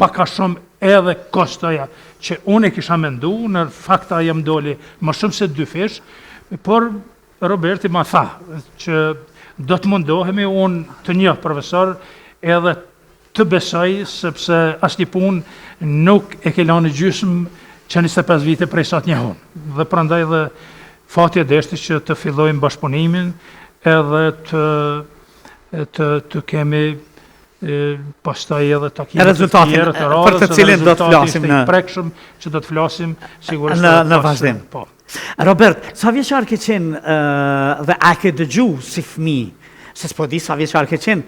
paka shumë edhe kostoja që unë e kisha mendu, në fakta jam doli më shumë se 2 fish, por Roberti ma tha që do të mundohemi unë të një profesor edhe të besoj, sepse asnjë punë nuk e ke lënë gjysmë që 25 vite prej sa të njohun. Dhe prandaj dhe fatja deshti që të fillojmë bashkëpunimin edhe të kemi pastaj edhe takime rezultatin për të cilin do të flasim në prekshëm që do të flasim sigurisht në vazhdim. Po. Robert, sa vjeçar ke qenë dhe a ke dëgju si fëmijë, se s'po di sa vjeçar ke qenë,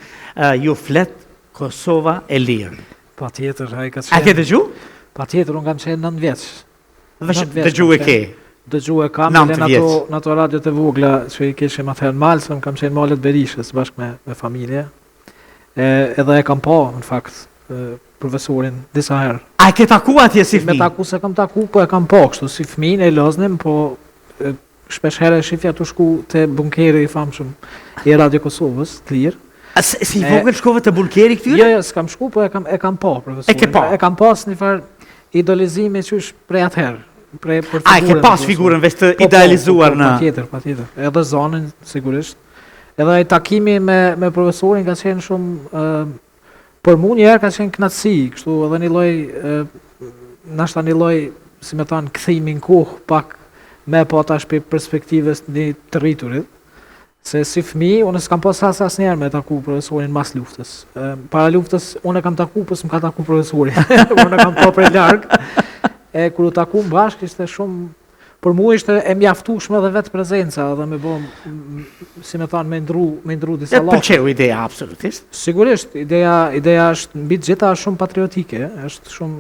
ju flet Kosova e lirë. Patjetër, ai ka qenë. A ke dëgju? Patjetër, unë kam qenë 9 vjeç. Dëgju e ke? Dëgju e kam në ato radiot e vogla që i kishim atëherë në Malsëm, kam qenë malet Berishës bashkë me familje. Edhe e kam pa, në fakt, profesorin disa herë. A ke taku atje si fëmijë? Me taku se kam taku, po e kam pa kështu, si fëmijën e loznim, po shpesh herë e shifja të shku te bunkeri i famshëm i Radio Kosovës, të lirë. Si i vogël shkove te bunkeri këtyre? Jo, s'kam shku, po e kam pa profesorin. E ke pa? E kam pas një farë idolizimi që është prej atëherë. A ke pas figurën veç të idealizuar në... Patjetër. Edhe zonën, sigurisht. Edhe ai takimi me profesorin ka qenë shumë... Për mu njerë ka qenë knatësi, kështu edhe një loj... Nashta një loj, si me thanë, këthimi në kohë pak me po tash për perspektives një të rriturit. Se si fëmijë, unë s'kam pas as njerë me taku profesorin mas luftës. Para luftës, unë e kam taku, pës më ka taku profesorin. Unë e kam po prej largë. Kur u taku më bashkë, ishte shumë... Për mu ishte e mjaftueshme dhe vetë prezenca, dhe me bo, si me thanë, me ndru disa laqe. E pëlqeu ideja, absolutisht? Sigurisht, ideja është mbi të gjitha shumë patriotike, është shumë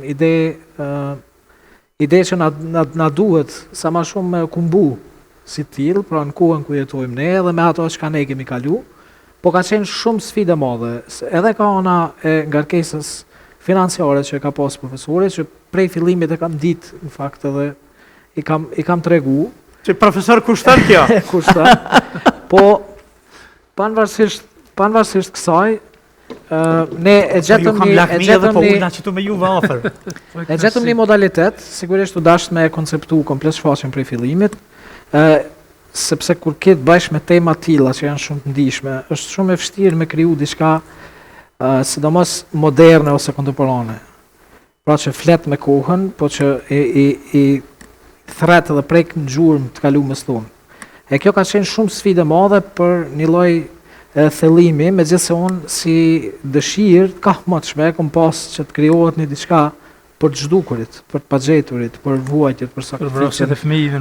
ide që na duhet sa ma shumë me kumbu si tillë, pra në kohën ku jetojmë ne, dhe me ato që ka ne kemi kalu, po ka qenë shumë sfide madhe, edhe ka ona e ngarkesës financiare që ka pas profesori, që prej fillimit e kam ditë, në fakt edhe i kam tregu. Që profesor kushton kjo? Kushton. Po, pavarësisht kësaj, ne e gjetëm një modalitet, sigurisht u dasht me konceptu komplet shfaqjen prej fillimit, sepse kur ketë bashkë me tema tilla që janë shumë të ndihshme, është shumë e vështirë me kriju diçka sidomos moderne ose kontemporane. Pra që flet me kohën, po që i thret dhe prek në gjurmë të kalumës tonë. E kjo ka qenë shumë sfide madhe për një lloj thellimi, megjithëse unë si dëshirë ka mëtshme, kom pas që të krijohet një diçka për të zhdukurit, për të pagjeturit, për vuajtjet, për sakrificën,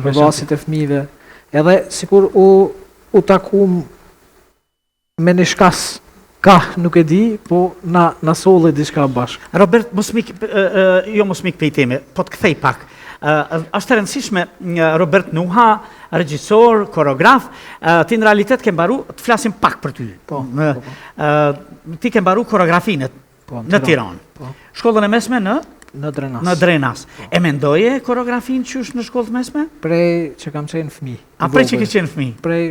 për vrasit e fëmijëve. Edhe sikur u takum me një shkas, nuk e di, po na solli diçka bashkë. Robert, mos mik për i teme, po të kthej pak. Është e rëndësishme, Robert Nuha, regjisor, koreograf, ti në realitet ke mbaru, të flasim pak për ty. Ti ke mbaru koreografinë në Tiranë. Shkollën e mesme në Drenas. Në Drenas. E mendoje koreografinë që është në shkollë mesme? Prej që kam qenë fëmijë. A prej që ke qenë fëmijë? Prej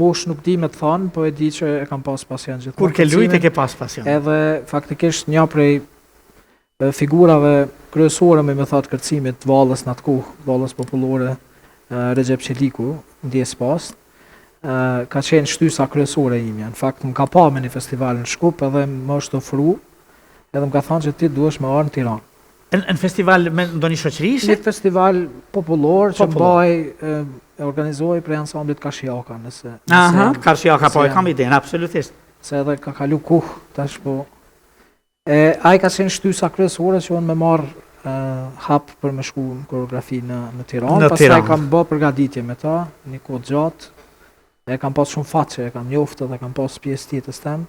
mosh nuk di me të thonë, po e di që e kam pas pasion gjithmonë. Kur ke lujt e ke pas pasion? Edhe faktikisht një prej figurave kryesore me thot kërcimit Vallës në atë kohë, Vallës popullore, Recep Çeliku, ndjes pas, ka qenë shtysa kryesore imja. Në fakt më ka pa me një festival në Shkup edhe më është ofru, edhe më ka thënë që ti duhesh me ardhur në Tiranë. Në festival me ndonjë shoqëri? Një festival popullor që e organizoi prej ansamblit Karshiaka, nëse. Karshiaka, po e kam idenë, absolutisht. Se edhe ka kalu kohë tash po. Ai ka qenë shtysa kryesore që unë më marr hap për me shku në koreografi në Tiranë, pastaj kam bë përgatitje me ta, një kohë gjatë. E kam pas shumë fat që e kam njoftë dhe kam pas pjesë tjetër tem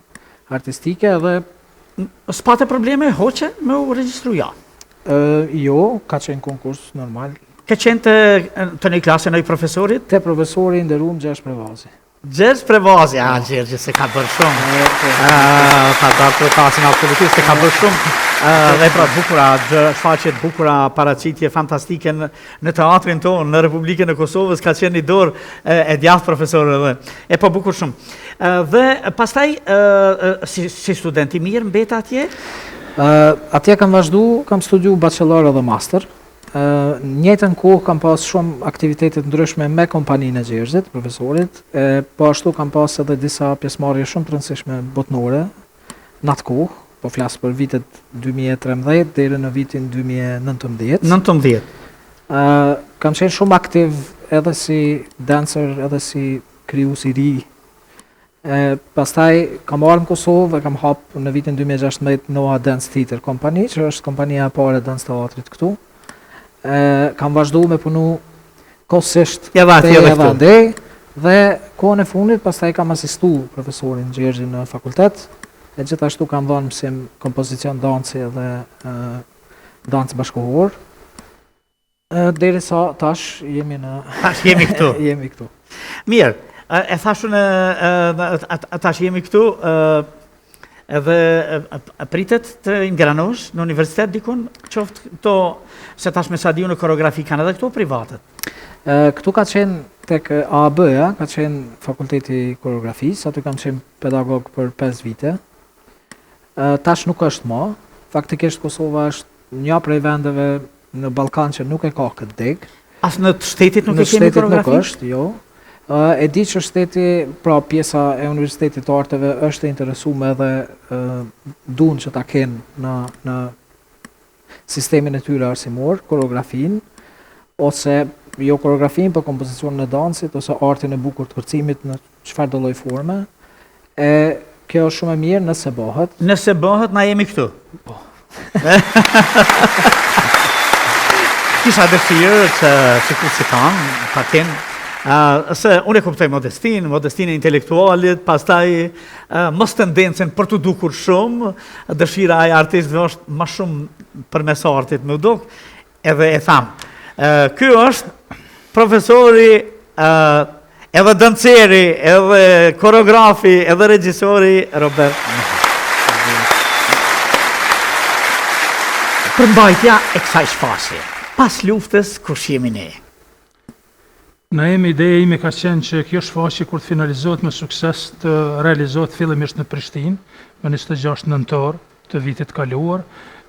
artistike dhe s'pate probleme hoqe me u regjistru ja? Jo, ka qenë konkurs normal. Ke qenë të një klasë në i profesorit? Te profesori nderuar Gjergj Prevazi. Gjergj Prevazi, Gjergj se ka bërë shumë. Ka darë të kasin absolutisht, se ka bërë shumë. Dhe pra bukura, shfaqjet bukura, paraqitje fantastike në teatrin tonë, në Republikën e Kosovës, ka qenë një dorë e djathtë profesorë dhe. E po bukur shumë. Dhe pastaj, si studenti mirë mbeta atje? Atje kam vazhdu, kam studiu bachelor edhe master. Njëjtën kohë kam pas shumë aktivitete ndryshme me kompaninë e Gjergjit, profesorit, po ashtu kam pas edhe disa pjesëmarrje shumë të rëndësishme botnore në atë kohë, po flas për vitet 2013 deri në vitin 2019. 19. Kam qenë shumë aktiv edhe si dancer, edhe si krijues i ri. Pastaj kam marrë në Kosovë dhe kam hap në vitin 2016 Noah Dance Theater Company, që është kompania e parë e dance teatrit këtu. Kam vazhdu me punu kohësisht dhe kohën e fundit pastaj kam asistu profesorin Gjergji në fakultet, e gjithashtu kam dhënë mësim kompozicion danci dhe dancë bashkëkohor. Derisa tash jemi këtu. Jemi këtu. Mirë, e thashun tash jemi këtu, edhe pritet të ingranosh në universitet dikun, qoftë këto, se tash me sa diu në koreografi kanë edhe këto privatet? Këtu ka qenë tek AAB-ja, ka qenë fakulteti koreografisë, aty kam qenë pedagog për 5 vite. Tash nuk është më, faktikisht Kosova është një prej vendeve në Ballkan që nuk e ka këtë deg. As në shtetit nuk e kemi koreografi? Nuk është, jo. E di që shteti, pra pjesa e Universitetit të Arteve është e interesuar edhe duan që ta kenë në sistemin e tyre arsimor, koreografin, ose jo koreografin, për kompozicionin e dansit, ose artin e bukur të kërcimit në çfarëdo lloj forme. Kjo është shumë e mirë nëse bëhet. Nëse bëhet, na jemi këtu. Po. Kisha dëshirë që ku si kanë, ta kenë, se unë e kuptoj modestinë intelektualit, pastaj mos tendencën për të dukur shumë, dëshira e artistëve është më shumë përmes artit më duk, edhe e thamë. Ky është profesori, edhe danceri, edhe koreografi, edhe regjisori Robert. Përmbajtja e kësaj shfaqje, pas luftës kush jemi ne? Na jemi ideja ime ka qenë që kjo shfaqje kur të finalizohet me sukses të realizohet fillimisht në Prishtinë, me 26 nëntor të vitit kaluar,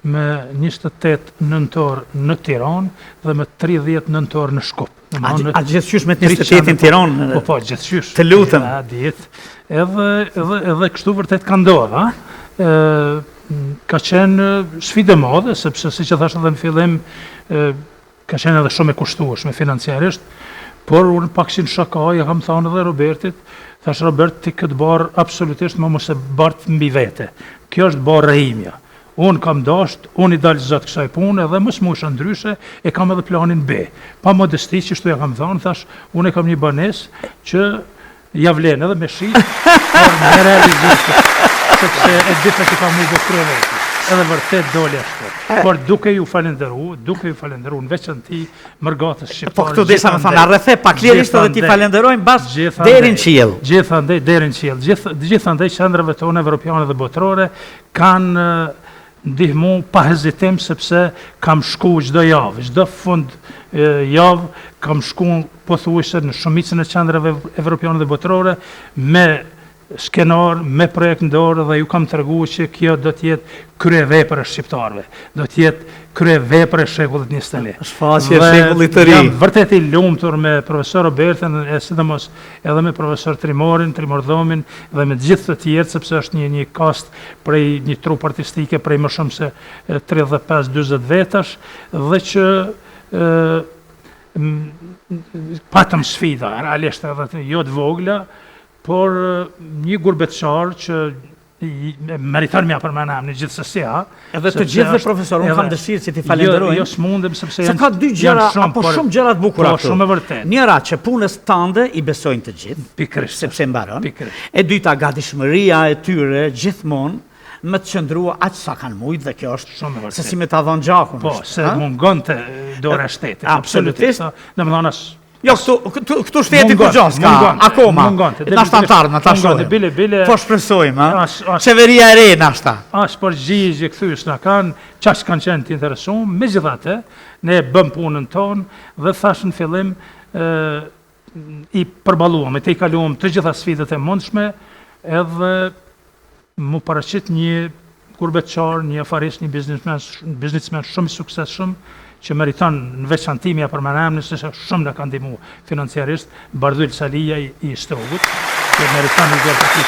me 28 nëntor në Tiranë dhe me 30 nëntor në Shkup. A gjithqysh me 28 në Tiranë? Po, gjithqysh. Të lutem. Edhe kështu vërtet ka ndodha. Ka qenë sfidë e madhe, sepse si që thashtë edhe në fillim, ka qenë edhe shumë e kushtueshme financiarisht, por unë pak si në shaka, ja kam thënë edhe Robertit, thash Robert, ti këtë barë absolutisht më mos e bartë mbi vete. Kjo është barë e imja. Unë kam dasht, unë i dalë zëtë kësaj punë edhe më smushë ndryshe, e kam edhe planin B. Pa modesti që shtu ja kam thënë, thash, unë e kam një banes që ja vlen edhe me shi, por me realizistë, sepse e dita që kam ujdo kreveti. Edhe vërtet dole ashtu. Por duke ju falenderu, në veçanti mërgatës shqiptarë. Po këtu disa më thanë, arrethe pak lirisht edhe ti falenderojmë bas deri në qiell. Gjithandej deri në qiell. Gjithandej qendrave tona evropiane dhe botërore kanë ndihmu pa hezitim sepse kam shku çdo javë, çdo fund javë kam shku pothuajse në shumicën e qendrave evropiane dhe botërore me skenar, me projekt në dorë dhe ju kam treguar që kjo do të jetë kryevepër e shqiptarëve, do të jetë kryevepër e shekullit 21. Shfaqje e shekullit të ri. Jam vërtet i lumtur me profesor Robertin, e sidomos edhe me profesor Trimorin, Trimordhomin dhe me gjithë të tjerë, sepse është një kast prej një trup artistike prej më shumë se 35-40 vetash, dhe që patëm sfida, realisht edhe jo të vogla, por një gurbetçar që meriton mja përmenam në gjithësësi, edhe të gjithë dhe profesor, unë kam dëshirë që ti falenderojnë. Jo s'mundem, sepse se ka dy gjëra, apo shumë gjërat bukura këtu. Po, shumë e vërtet. Njëra që punës tënde i besojnë të gjithë, pikërisht, sepse mbaron. Pikërisht. E dyta, gatishmëria e tyre gjithmonë me të qëndrua aq sa kanë mujtë, dhe kjo është shumë e vërtet. Se si me ta dhënë gjakun. Po, se mungon të dora shtetit. Absolutisht. Domethënë jo, këtu shteti kur gjas ka, akoma, nashta antarë, në ta shohim, po shpresojmë, qeveria e re nashta. As përgjigje këthyes na kanë, qas kanë qenë të interesuar, megjithatë, ne bëm punën tonë dhe thash në fillim i përballuam, i kaluam të gjitha sfidët e mundshme, edhe mu paraqit një Kurbeçar, një afarist, një biznismen shumë i suksesshëm, që meriton në veçantimja për menamnë, se shumë në ka ndihmu financiarisht, Bardhyl Salia i Strogut, që meriton një gjellë